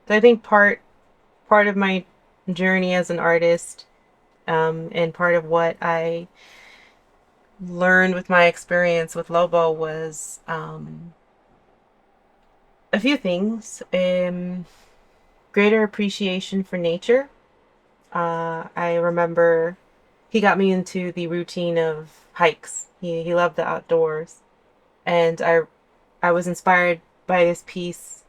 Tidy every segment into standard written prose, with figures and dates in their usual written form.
So I think part of my journey as an artist, and part of what I learned with my experience with Lobo was a few things. Greater appreciation for nature. I remember he got me into the routine of hikes. He loved the outdoors, and I was inspired by this piece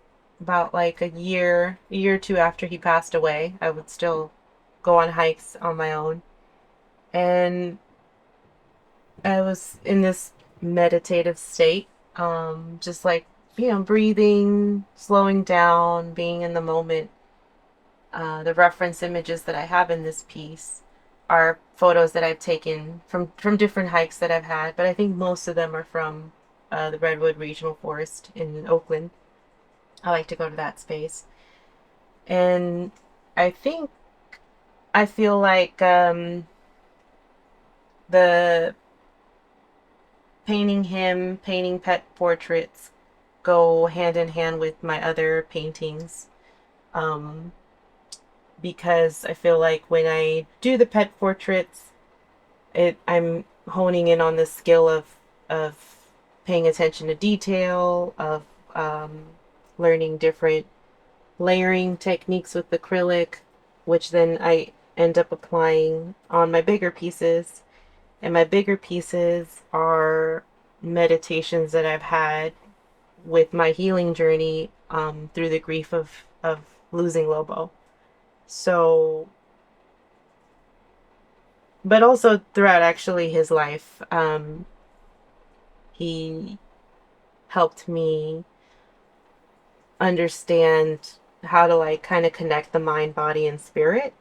about like a year or two after he passed away. I would still go on hikes on my own, and I was in this meditative state, just like, breathing, slowing down, being in the moment. The reference images that I have in this piece are photos that I've taken from different hikes that I've had, but I think most of them are from the Redwood Regional Forest in Oakland. I like to go to that space, and I think I feel like the painting pet portraits go hand in hand with my other paintings. Um, because I feel like when I do the pet portraits, I'm honing in on the skill of paying attention to detail, of um, learning different layering techniques with acrylic, which then I end up applying on my bigger pieces. And my bigger pieces are meditations that I've had with my healing journey, through the grief of losing Lobo. So, but also throughout actually his life, he helped me understand how to like kind of connect the mind, body, and spirit,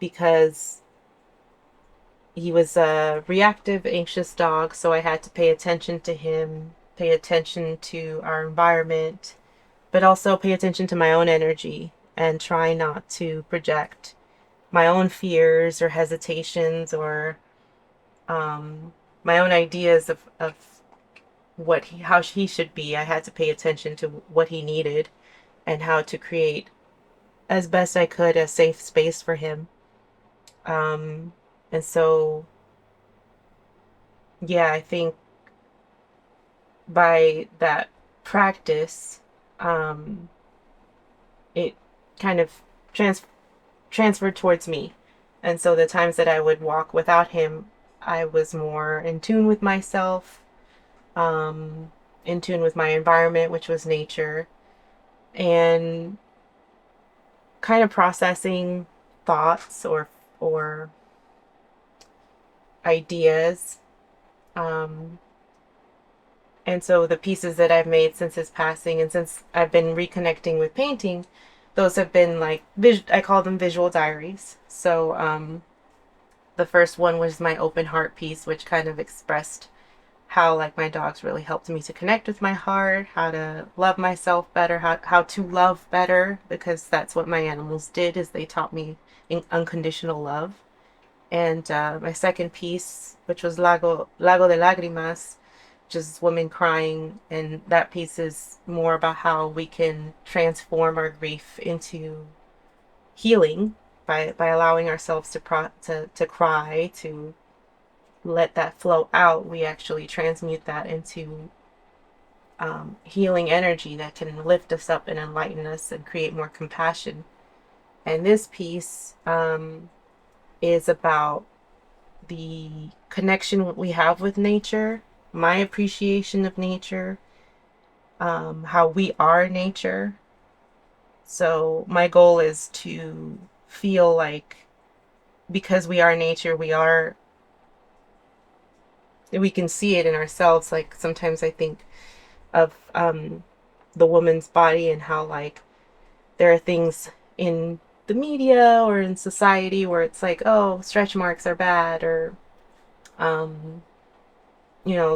because he was a reactive, anxious dog. So I had to pay attention to him, pay attention to our environment, but also pay attention to my own energy and try not to project my own fears or hesitations or um, my own ideas of how he should be. I had to pay attention to what he needed and how to create as best I could a safe space for him. Um, and so, yeah, I think by that practice, um, it kind of trans- transferred towards me. And so the times that I would walk without him, I was more in tune with myself, um, in tune with my environment, which was nature, and kind of processing thoughts or ideas. Um, and so the pieces that I've made since his passing and since I've been reconnecting with painting, those have been like I call them visual diaries. So the first one was my open heart piece, which kind of expressed how like my dogs really helped me to connect with my heart, how to love myself better, how to love better, because that's what my animals did, is they taught me unconditional love. And my second piece, which was Lago de Lágrimas, which is women crying, and that piece is more about how we can transform our grief into healing by allowing ourselves to cry, to let that flow out. We actually transmute that into healing energy that can lift us up and enlighten us and create more compassion. And this piece is about the connection we have with nature, my appreciation of nature, how we are nature. So my goal is to feel like because we are nature, we can see it in ourselves. Like sometimes I think of the woman's body and how like there are things in the media or in society where it's like, oh, stretch marks are bad, or um,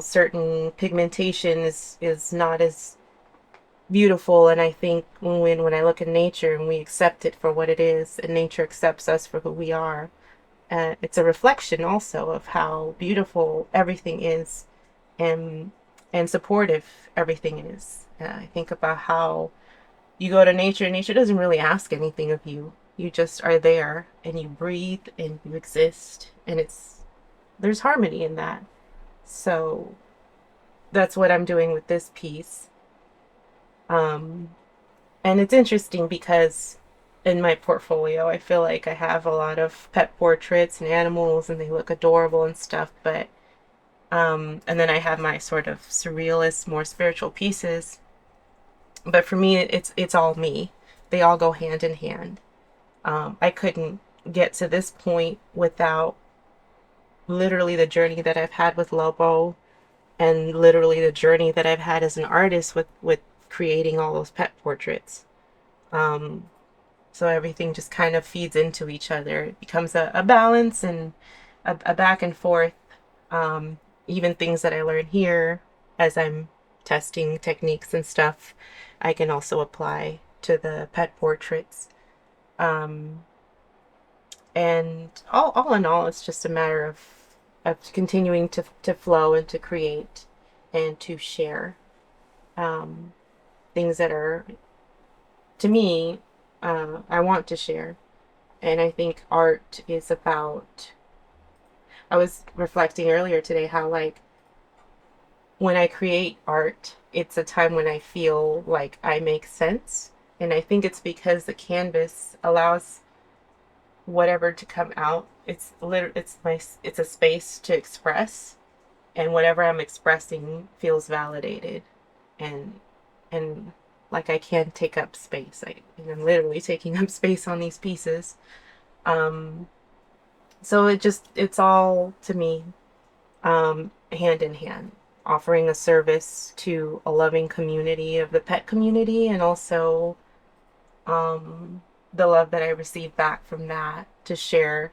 certain pigmentation is not as beautiful. And I think when I look at nature and we accept it for what it is, and nature accepts us for who we are, it's a reflection also of how beautiful everything is, and supportive everything is. I think about how You go to nature, and nature doesn't really ask anything of you. You just are there and you breathe and you exist, and there's harmony in that. So that's what I'm doing with this piece. Um, and it's interesting because in my portfolio, I feel like I have a lot of pet portraits and animals, and they look adorable and stuff. But and then I have my sort of surrealist, more spiritual pieces. But for me, it's all me. They all go hand in hand. I couldn't get to this point without literally the journey that I've had with Lobo, and literally the journey that I've had as an artist with creating all those pet portraits. Um, so everything just kind of feeds into each other. It becomes a balance and a back and forth. Um, Even things that I learn here as I'm testing techniques and stuff, I can also apply to the pet portraits. Um, and all in all, it's just a matter of continuing to flow and to create and to share um, things that are, to me, I want to share. And I think art is about, I was reflecting earlier today how, like, when I create art, it's a time when I feel like I make sense. And I think it's because the canvas allows whatever to come out. It's a space to express, and whatever I'm expressing feels validated, and and like I can take up space. And I'm literally taking up space on these pieces. Um, so it's all to me hand in hand, offering a service to a loving community of the pet community, and also the love that I receive back from that to share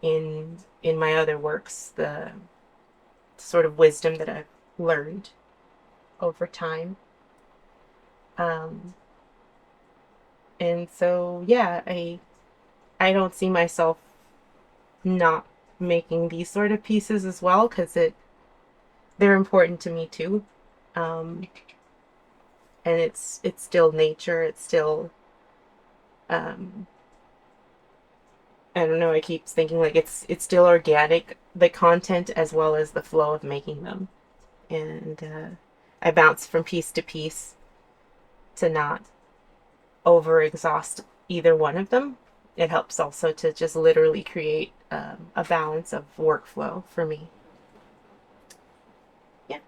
in my other works, the sort of wisdom that I've learned over time. Um, and so yeah, I don't see myself not making these sort of pieces as well, because they're important to me too. Um, and it's still nature. It's still um, I don't know. I keep thinking like it's still organic, the content as well as the flow of making them. And I bounce from piece to piece to not over exhaust either one of them. It helps also to just literally create a balance of workflow for me. Yeah.